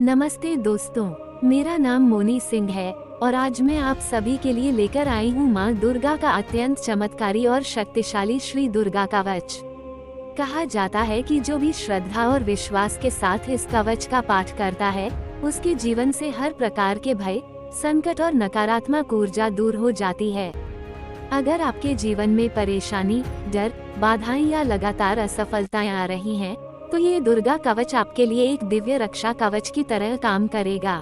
नमस्ते दोस्तों, मेरा नाम मोनी सिंह है और आज मैं आप सभी के लिए लेकर आई हूँ माँ दुर्गा का अत्यंत चमत्कारी और शक्तिशाली श्री दुर्गा कवच। कहा जाता है कि जो भी श्रद्धा और विश्वास के साथ इस कवच का पाठ करता है, उसके जीवन से हर प्रकार के भय, संकट और नकारात्मक ऊर्जा दूर हो जाती है। अगर आपके जीवन में परेशानी, डर, बाधाएं या लगातार असफलताएं आ रही हैं, तो ये दुर्गा कवच आपके लिए एक दिव्य रक्षा कवच की तरह काम करेगा।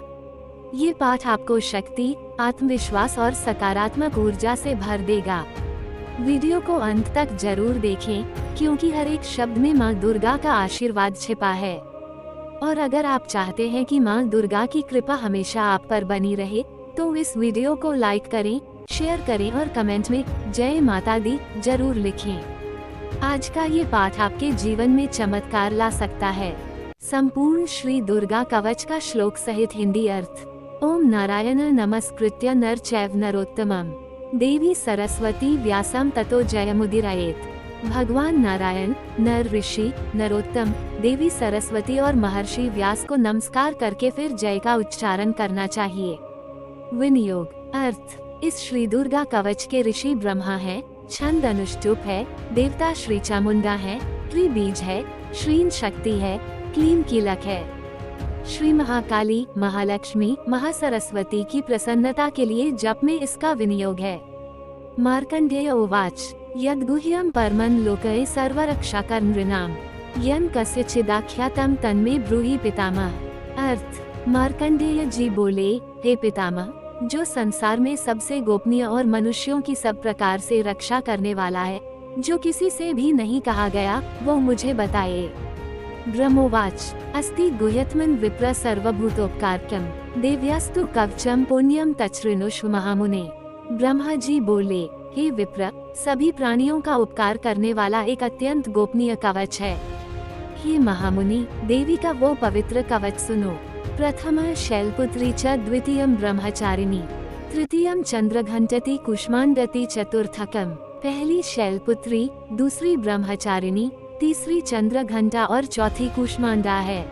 ये पाठ आपको शक्ति, आत्मविश्वास और सकारात्मक ऊर्जा से भर देगा। वीडियो को अंत तक जरूर देखें, क्योंकि हर एक शब्द में माँ दुर्गा का आशीर्वाद छिपा है। और अगर आप चाहते हैं कि माँ दुर्गा की कृपा हमेशा आप पर बनी रहे, तो इस वीडियो को लाइक करें, शेयर करें और कमेंट में जय माता दी जरूर लिखें। आज का ये पाठ आपके जीवन में चमत्कार ला सकता है। संपूर्ण श्री दुर्गा कवच का श्लोक सहित हिंदी अर्थ। ओम नारायण नमस्कृत्य नर चैव नरोत्तमम देवी सरस्वती व्यासम ततो जयमुदीरयेत। भगवान नारायण, नर ऋषि, नरोत्तम, देवी सरस्वती और महर्षि व्यास को नमस्कार करके फिर जय का उच्चारण करना चाहिए। विनियोग अर्थ। इस श्री दुर्गा कवच के ऋषि ब्रह्मा है, छंद अनुष्टुप है, देवता श्री चामुंडा है, त्रि बीज है, श्रीन शक्ति है, क्लीम कीलक है। श्री महाकाली, महालक्ष्मी, महासरस्वती की प्रसन्नता के लिए जप में इसका विनियोग है। मार्कंडेय उवाच यद्गुह्यं परमं लोके सर्वरक्षाकं नृणां यं कस्यचिदाख्यातं तन्मे ब्रूहि पितामह। अर्थ। मार्कंडेय जी बोले, हे पितामह, जो संसार में सबसे गोपनीय और मनुष्यों की सब प्रकार से रक्षा करने वाला है, जो किसी से भी नहीं कहा गया, वो मुझे बताए। ब्रह्मोवाच अस्ति गुह्यतमं विप्र सर्वभूतोपकारकं देव्यास्तु कवचम पुण्यम तच्छृणुष्व महामुने। ब्रह्मा जी बोले, हे विप्र, सभी प्राणियों का उपकार करने वाला एक अत्यंत गोपनीय कवच है। हे महामुनि, देवी का वो पवित्र कवच सुनो। प्रथम शैलपुत्री च द्वितीयं ब्रह्मचारिणी तृतीयं चंद्रघंटति कुष्मांडति चतुर्थकम। पहली शैलपुत्री, दूसरी ब्रह्मचारिणी, तीसरी चंद्रघंटा और चौथी कुष्मांडा है।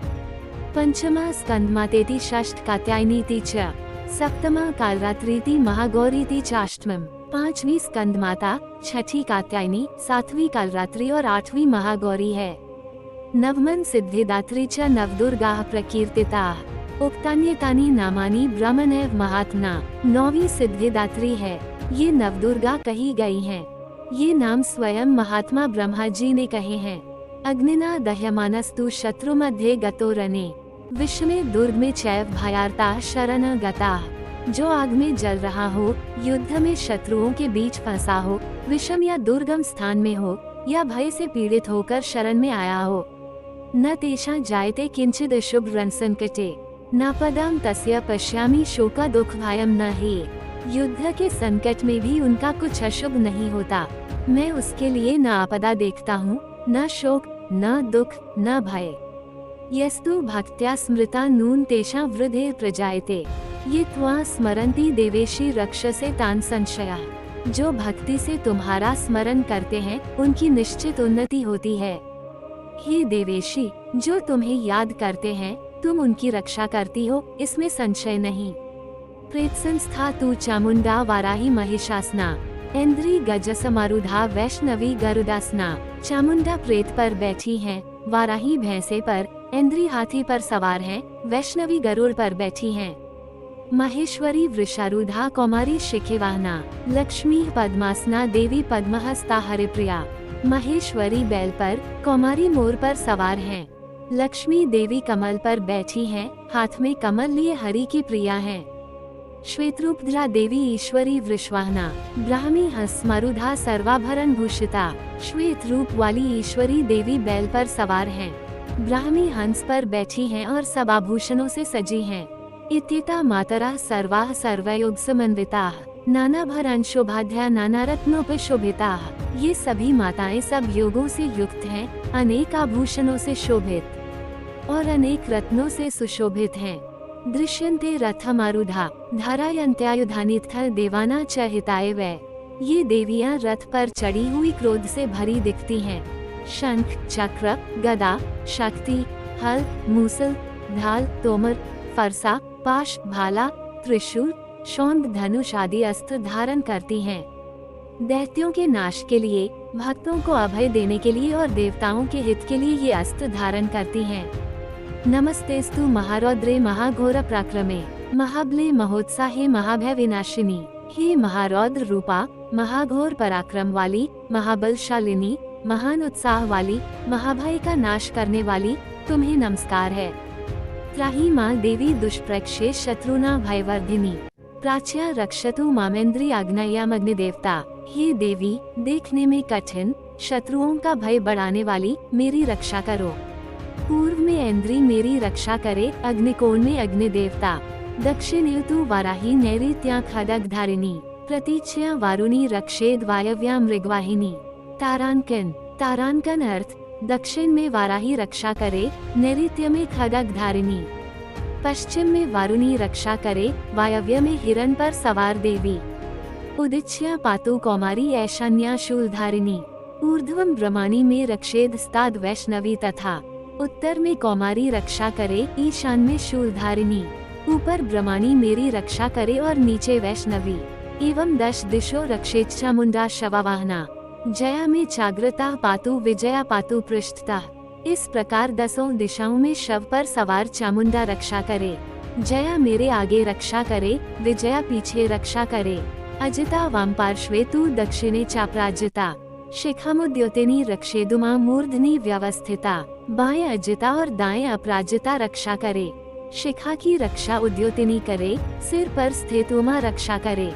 पंचमा स्कंदमातेति षष्ठ कात्यायनीति च सप्तमा कालरात्रीति महागौरीति चाष्टमम। पांचवी स्कंदमाता, छठी कात्यायनी, सातवीं कालरात्रि और आठवीं महागौरी है। नवमन सिद्धिदात्री च नवदुर्गाः प्रकीर्तिताः उक्तान्येतानि नामानि ब्रह्मणैव महात्मना। नौवीं सिद्धिदात्री है, ये नवदुर्गा कही गई हैं। ये नाम स्वयं महात्मा ब्रह्मा जी ने कहे हैं। अग्निना दह्यमानस्तु शत्रु मध्ये गतो रणे विषमे दुर्ग में चैव भयार्ता शरण गताः। जो आग में जल रहा हो, युद्ध में शत्रुओं के बीच फंसा हो, विषम या दुर्गम स्थान में हो, या भय से पीड़ित होकर शरण में आया हो, न तेषां जायते किंचिद शुभ रणसंकटे न पदम तस्य पश्यामि शोका दुख भयम न हि। युद्ध के संकट में भी उनका कुछ अशुभ नहीं होता। मैं उसके लिए न आपदा देखता हूँ, न शोक, न दुख, न भय। यस्तु भक्त्या स्मृता नून तेषां वृद्धि प्रजायते ये त्वां स्मरन्ति देवेशी रक्षसे तान् संशयाः। जो भक्ति से तुम्हारा स्मरण करते हैं, उनकी निश्चित उन्नति होती है। हे देवेशी, जो तुम्हें याद करते हैं, तुम उनकी रक्षा करती हो, इसमें संशय नहीं। प्रेत संस्था तू चामुंडा वाराही महिषासना इंद्री गजसमारूढ़ा वैष्णवी गरुडासना। चामुंडा प्रेत पर बैठी हैं, वाराही भैंसे पर, इंद्री हाथी पर सवार हैं, वैष्णवी गरुड़ पर बैठी हैं। महेश्वरी वृषारूढ़ा कौमारी शिखिवाहना लक्ष्मी पद्मासना देवी पद्महस्ता हरिप्रिया। महेश्वरी बैल पर, कौमारी मोर पर सवार हैं। लक्ष्मी देवी कमल पर बैठी हैं, हाथ में कमल लिए हरि की प्रिया हैं। श्वेतरूपधरा देवी ईश्वरी वृषवाहना ब्राह्मी हंसमारूढ़ा सर्वाभरण भूषिता। श्वेत रूप वाली ईश्वरी देवी बैल पर सवार हैं, ब्राह्मी हंस पर बैठी हैं और सब आभूषणों से सजी हैं। इत्येता मातरा सर्वाः सर्वयोग समन्विताः नानाभरण शोभाढ्या नाना रत्नोपशोभिताः। ये सभी माताएं सब योगों से युक्त हैं, अनेक आभूषणों से शोभित और अनेक रत्नों से सुशोभित हैं। दृश्यन्ते रथमारूढ़ा धारायन्त्यायुधानित्थ देवाना च हिताय वै। ये देवियां रथ पर चढ़ी हुई क्रोध से भरी दिखती हैं। शंख, चक्र, गदा, शक्ति, हल, मूसल, ढाल, तोमर, फरसा, पाश, भाला, त्रिशूल, शौंड, धनुष आदि अस्त्र धारण करती हैं। दैत्यों के नाश के लिए, भक्तों को अभय देने के लिए और देवताओं के हित के लिए ये अस्त्र धारण करती हैं। नमस्तेस्तु महारौद्रे महाघोर पराक्रमे, महाबले महोत्साहे महाभय विनाशिनी। हे महारौद्र रूपा, महाघोर पराक्रम वाली, महाबलशालिनी, महान उत्साह वाली, महाभय का नाश करने वाली, तुम्हें नमस्कार है। त्राही माँ देवी दुष्प्रक्षे शत्रुना भयवर्धिनी, प्राच्या रक्षतु मामेन्द्री आग्नेयामग्नि देवता। हे देवी, देखने में कठिन, शत्रुओं का भय बढ़ाने वाली, मेरी रक्षा करो। पूर्व में इंद्री मेरी रक्षा करे, अग्निकोण में अग्नि देवता। दक्षिण तु वाराही नैऋत्या खड्गधारिणी, प्रतीच्या वारुणी रक्षेद वायव्या मृगवाहिनी। तारांकन, तारांकन अर्थ दक्षिण में वाराही रक्षा करे, नैऋत्य में खड्गधारिणी, पश्चिम में वारुणी रक्षा करे, वायव्य में हिरण पर सवार देवी। उदिच्या पातु कौमारी ऐशान्या शूलधारिणी, ऊर्ध्वम ब्रह्माणी में रक्षेद स्ताद वैष्णवी तथा। उत्तर में कौमारी रक्षा करे, ईशान में शूलधारिणी। ऊपर ब्रह्माणी मेरी रक्षा करे और नीचे वैष्णवी। एवं 10 दिशो रक्षेत चामुंडा शववाहना, जया में जागृता पातु विजया पातु पृष्ठता। इस प्रकार 10 दिशाओं में शव पर सवार चामुंडा रक्षा करे। जया मेरे आगे रक्षा करे, विजया पीछे रक्षा करे। अजिता वाम पार्श्वे तु दक्षिणे चापराजिता, शिखामुद्योतिनी रक्षेदुमा मूर्धनि व्यवस्थिता। बाएं अजिता और दाएं अपराजिता रक्षा करे। शिखा की रक्षा उद्योतिनी करे, सिर पर स्थित उमा रक्षा करे।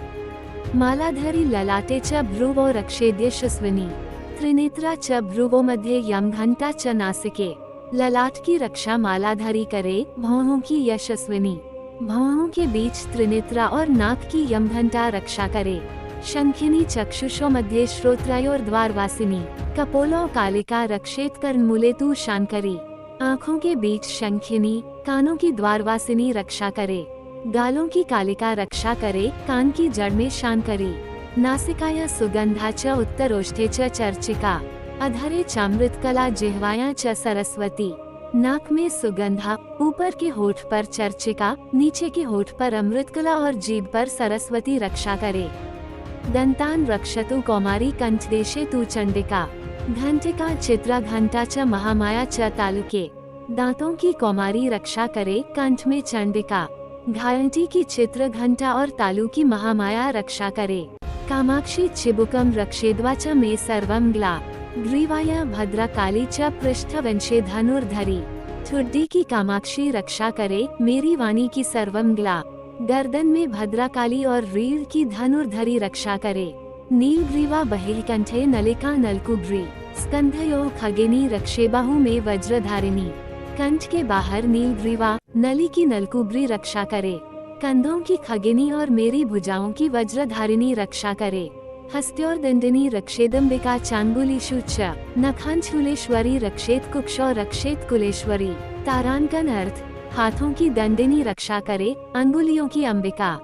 मालाधरी ललाटे च भ्रुवो रक्षेद यशस्विनी, त्रिनेत्रा च भ्रुवो मध्ये यम घंटा च नासिके। ललाट की रक्षा मालाधारी करे, भौहों की यशस्विनी, भौहों के बीच त्रिनेत्रा और नाक की यमघंटा रक्षा करे। शंखिनी चक्षुषो मध्ये श्रोत्रायोर द्वारवासिनी, कपोलो कालिका रक्षेत कर्णमूले तु शानकरी। आँखों के बीच शंखिनी, कानों की द्वारवासिनी रक्षा करे। गालों की कालिका रक्षा करे, कान की जड़ में शानकरी। नासिकाया सुगंधा च उत्तरोष्ठे च चर्चिका, अधरे चामृतकला जिह्वाया च सरस्वती। नाक में सुगंधा, ऊपर के होठ पर चर्चिका, नीचे के होठ पर अमृतकला और जीभ पर सरस्वती रक्षा करे। दंतान रक्षतु कौमारी कंठदेशे तु चंडिका, घंटिका चित्रा घंटा च महामाया च तालुके। दांतों की कौमारी रक्षा करे, कंठ में चंडिका, घायंटी की चित्र घंटा और तालु की महामाया रक्षा करे। कामाक्षी चिबुकम रक्षेद्वा च मे सर्वम ग्ला, ग्रीवाया भद्रा काली च पृष्ठवंशे धनुर्धरी। ठुड्डी की कामाक्षी रक्षा करे, मेरी वाणी की सर्वम ग्ला। गर्दन में भद्राकाली और रीढ़ की धनुर्धरी रक्षा करे। नीलग्रीवा बहिर्कंठे नलिका नलकुग्री, स्कंधयो खगेनी रक्षेबाहु में वज्रधारिणी। कंठ के बाहर नीलग्रीवा, नली की नलकुब्री रक्षा करे। कंधों की खगेनी और मेरी भुजाओं की वज्रधारिणी रक्षा करे। हस्त्योर्दंडिनी रक्षेदम्बिका चांगुलीषु च, नखांशूलेश्वरी रक्षेत कुक्षौ रक्षेत कुलेश्वरी। तारांकन अर्थ हाथों की दंडिनी रक्षा करे, अंगुलियों की अंबिका,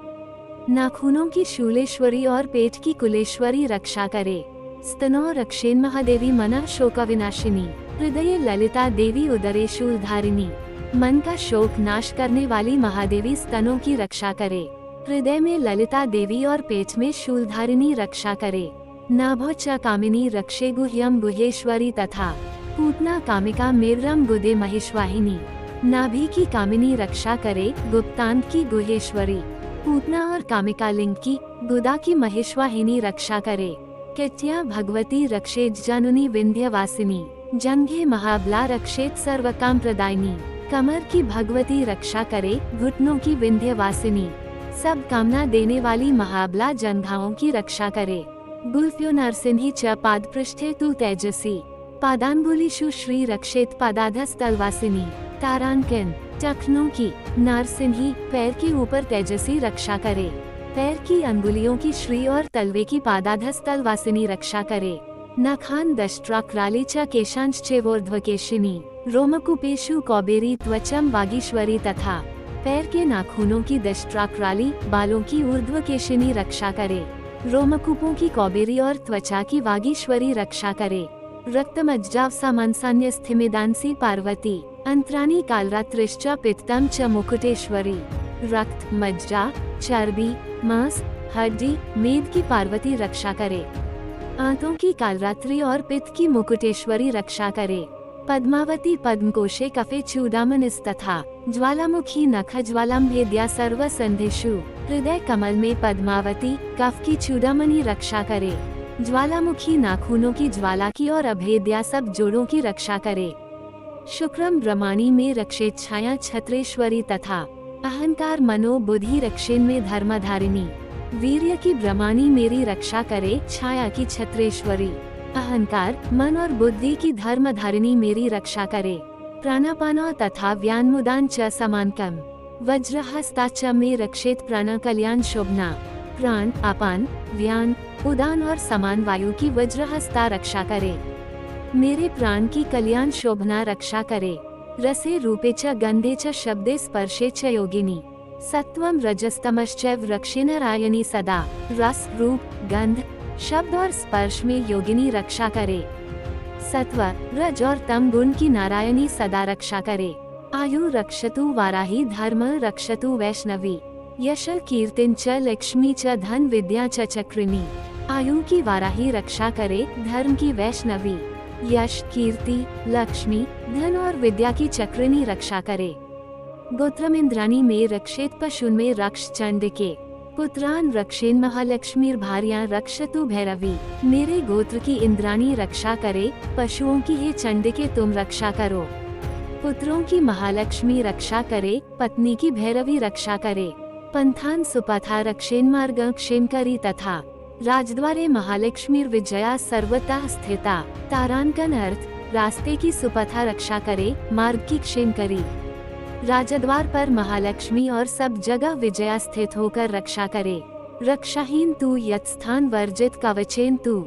नाखूनों की शूलेश्वरी और पेट की कुलेश्वरी रक्षा करे। स्तनों रक्षेन महादेवी मना शोक विनाशिनी, हृदय ललिता देवी उदरे शूलधारिणी। मन का शोक नाश करने वाली महादेवी स्तनों की रक्षा करे। हृदय में ललिता देवी और पेट में शूलधारिणी रक्षा करे। नाभो च कामिनी रक्षे गुह्यम गुहेश्वरी तथा। पूतना कामिका मेरम गुदे महेश्वाहिनी, नाभि की कामिनी रक्षा करे, गुप्तांत की गुहेश्वरी। पूतना और कामिका लिंग की, गुदा की महेश्वाहिनी रक्षा करे। किट्या भगवती रक्षेत जानुनी विंध्यवासिनी, जंघे महाबला रक्षेत सर्वकाम प्रदायिनी। कमर की भगवती रक्षा करे, घुटनों की विंध्यवासिनी, सब कामना देने वाली महाबला जंघाओं की रक्षा करे। गुल्फ्यो नरसिंही च पाद पृष्ठे तु तेजसी, पादांगुलीषु श्री रक्षेत पादाधस्तलवासिनी। तारांकन टखनों की, नारसिंही पैर के ऊपर तेजसी रक्षा करे। पैर की अंगुलियों की श्री और तलवे की पादाधस्तलवासिनी रक्षा करे। नखान दष्ट्राक्राली च केशांश चेवोर्ध्वकेशिनी, रोमकूपेषु कौबेरी त्वचम वागीश्वरी तथा। पैर के नाखूनों की दष्ट्राक्राली, बालों की ऊर्ध्वकेशिनी रक्षा करे। रोमकूपों की कौबेरी और त्वचा की वागीश्वरी रक्षा करे। रक्तमज्जाव सामान्सान्य स्थिमिदांसी पार्वती अंतरानी कालरात्रिश्च पित्तम च मुकुटेश्वरी। रक्त, मज्जा, चर्बी, मांस, हड्डी, मेद की पार्वती रक्षा करे। आंतों की कालरात्रि और पित्त की मुकुटेश्वरी रक्षा करे। पद्मावती पद्मकोशे कफे चूडामनिस तथा ज्वालामुखी नख ज्वालाम भेद्या सर्व संधिषु। हृदय कमल में पद्मावती कफ की चूडामणि रक्षा करे। ज्वालामुखी नाखूनों की ज्वाला की और अभेद्या सब जोड़ों की रक्षा करे। शुक्रम ब्रह्माणी में रक्षेच्छाया छत्रेश्वरी तथा अहंकार मनो बुद्धि रक्षेन में धर्मधारिणी। वीर्य की ब्रह्माणी मेरी रक्षा करे। छाया की छत्रेश्वरी। अहंकार, मन और बुद्धि की धर्मधारिणी मेरी रक्षा करे। प्राणापानो तथा व्यान्मुदान च समानकम। वज्रहस्ता च में रक्षेत प्राण कल्याण शोभना। प्राण, अपान, व्यान, उदान और समान वायु की वज्रहस्ता रक्षा करे। मेरे प्राण की कल्याण शोभना रक्षा करे। रसे रूपे च गंधे च शब्दे स्पर्शे च योगिनी। सत्वम रजस्तमश्चैव रक्षे नारायणी सदा। रस, रूप, गंध, शब्द और स्पर्श में योगिनी रक्षा करे। सत्व, रज और तम गुण की नारायणी सदा रक्षा करे। आयु रक्षतु वाराही धर्म रक्षतु वैष्णवी। यश कीर्तिन च लक्ष्मी च धन विद्या च चक्रिणी। आयु की वाराही रक्षा करे। धर्म की वैष्णवी। यश, कीर्ति, लक्ष्मी, धन और विद्या की चक्रिणी रक्षा करे। गोत्रमिंद्राणी में रक्षेत पशुन में रक्ष चंडिके। पुत्रान रक्षेन महालक्ष्मीर भार्या रक्षतु भैरवी। मेरे गोत्र की इंद्राणी रक्षा करे। पशुओं की हे चंडिके तुम रक्षा करो। पुत्रों की महालक्ष्मी रक्षा करे। पत्नी की भैरवी रक्षा करे। पंथान सुपथा रक्षेन मार्ग क्षेम करी तथा राजद्वारे महालक्ष्मीर विजया सर्वतः स्थिता। तारांकन अर्थ, रास्ते की सुपथा रक्षा करे, मार्ग की क्षेम करी। राजद्वार पर महालक्ष्मी और सब जगह विजया स्थित होकर रक्षा करे। रक्षाहीन तू यत्स्थान वर्जित कवचेन तू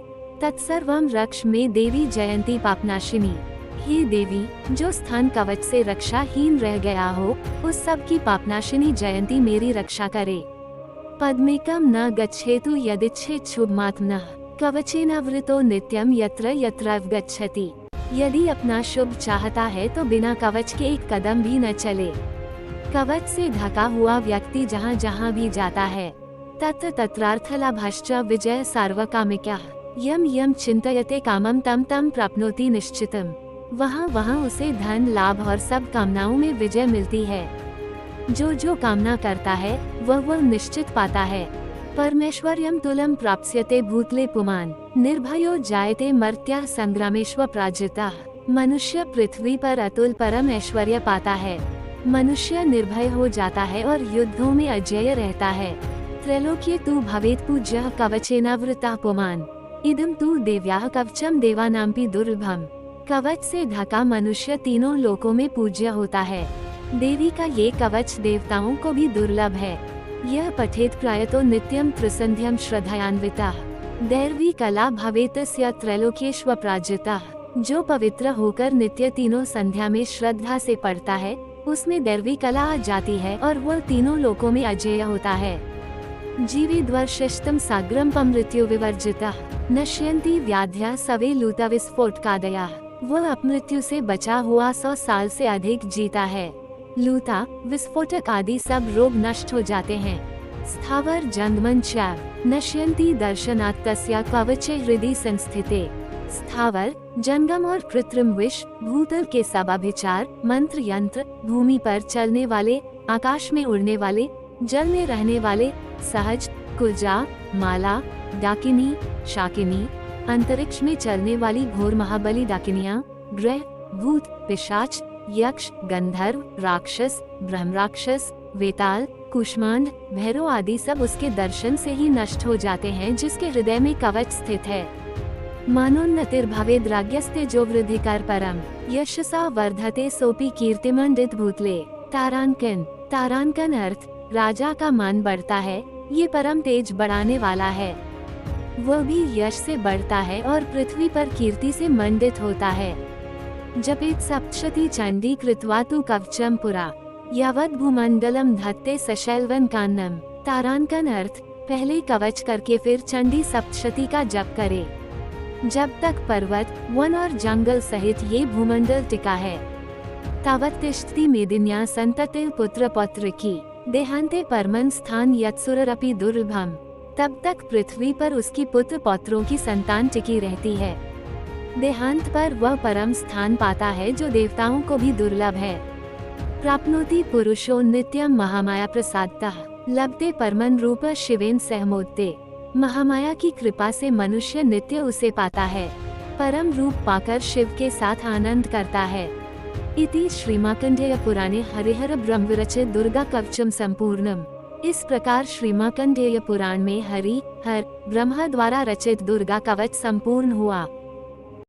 तत्सर्वम रक्ष में देवी जयंती पापनाशिनी। हे देवी, जो स्थान कवच से रक्षाहीन रह गया हो उस सब की पापनाशिनी जयंती मेरी रक्षा करे। पद्मेकम न गच्छेतु यदिच्छेत शुभमात्मनः कवचेनावृतो नित्यम यत्र यत्र गच्छति। यदि अपना शुभ चाहता है तो बिना कवच के एक कदम भी न चले। कवच से ढका हुआ व्यक्ति जहाँ जहाँ भी जाता है तत्र तत्रार्थलाभश्च विजय सार्वकामिकः। यम यम चिंतयते कामम तम तम प्राप्नोति निश्चितम। वहाँ वहाँ उसे धन, लाभ और सब कामनाओं में विजय मिलती है। जो जो कामना करता है वह निश्चित पाता है। परमेश्वर्यम तुलम प्राप्स्यते भूतले पुमान। निर्भयो जायते मर्त्याः संग्रामेष्व पराजिताः। मनुष्य पृथ्वी पर अतुल परम ऐश्वर्य पाता है। मनुष्य निर्भय हो जाता है और युद्धों में अजेय रहता है। त्रैलोक्ये तु भवेत् पूज्यः कवचेनावृतः पुमान्। इदं तु देव्याः कवचम देवानांपि दुर्लभम्। कवच से ढका मनुष्य तीनों लोकों में पूज्य होता है। देवी का ये कवच देवताओं को भी दुर्लभ है। यह पठेत प्रायतो नित्यम त्रिसंध्यम श्रद्धयान्विता। दैवी कला भवेतस्य त्रैलोक्येष्व पराजिता। जो पवित्र होकर नित्य तीनों संध्या में श्रद्धा से पढ़ता है उसमें दैवी कला आ जाती है और वह तीनों लोकों में अजेय होता है। जीविद्वर्षिष्टम साग्रम पमृत्यु विवर्जिता। नश्यन्ति व्याध्या सवे लूता विस्फोटकादया। वह अपमृत्यु से बचा हुआ 100 साल से अधिक जीता है। लूता, विस्फोटक आदि सब रोग नष्ट हो जाते हैं। स्थावर जंगमन चैव नश्यन्ति दर्शनात् तस्या कवचे हृदय संस्थिते। स्थावर, जंगम और कृत्रिम विष, भूतल के सब अभिचार, मंत्र यंत्र, भूमि पर चलने वाले, आकाश में उड़ने वाले, जल में रहने वाले, सहज, कुजा, माला, डाकिनी, शाकिनी, अंतरिक्ष में चलने वाली घोर महाबली डाकिनियाँ, ग्रह, भूत, पिशाच, यक्ष, गंधर्व, राक्षस, ब्रह्मराक्षस, वेताल, कुष्मांड, भैरव आदि सब उसके दर्शन से ही नष्ट हो जाते हैं जिसके हृदय में कवच स्थित है। मानोन्नतिर्भवेद् राज्ञस्ते जो वृद्धिकार परम यशसा वर्धते सोपि कीर्तिमंडित भूतले। तारांकन, तारांकन अर्थ, राजा का मान बढ़ता है, ये परम तेज बढ़ाने वाला है। वह भी यश से बढ़ता है और पृथ्वी पर कीर्ति से मंडित होता है। जपेत सप्तशती चंडी कृत्वा तु कवचम पुरा यावत् भूमंडलम धत्ते सशैलवन कान्नम। तारांकन अर्थ, पहले कवच करके फिर चंडी सप्तशती का जप करे। जब तक पर्वत, वन और जंगल सहित ये भूमंडल टिका है। तावत् तिष्ठति मेदिन्या संततिः पुत्र पौत्र की देहांते परमं स्थान यत्सुररपि दुर्लभम। तब तक पृथ्वी पर उसकी पुत्र पौत्रों की संतान टिकी रहती है। देहांत पर वह परम स्थान पाता है जो देवताओं को भी दुर्लभ है। प्राप्नोति पुरुषो नित्यम महामाया प्रसादतः लभते परमं रूप शिवेन सहमोदते। महामाया की कृपा से मनुष्य नित्य उसे पाता है। परम रूप पाकर शिव के साथ आनंद करता है। इति श्रीमार्कंडेय पुराणे हरिहर ब्रह्म विरचित दुर्गा कवचम संपूर्णम। इस प्रकार श्रीमार्कंडेय पुराण में हरि हर ब्रह्मा द्वारा रचित दुर्गा कवच संपूर्ण हुआ।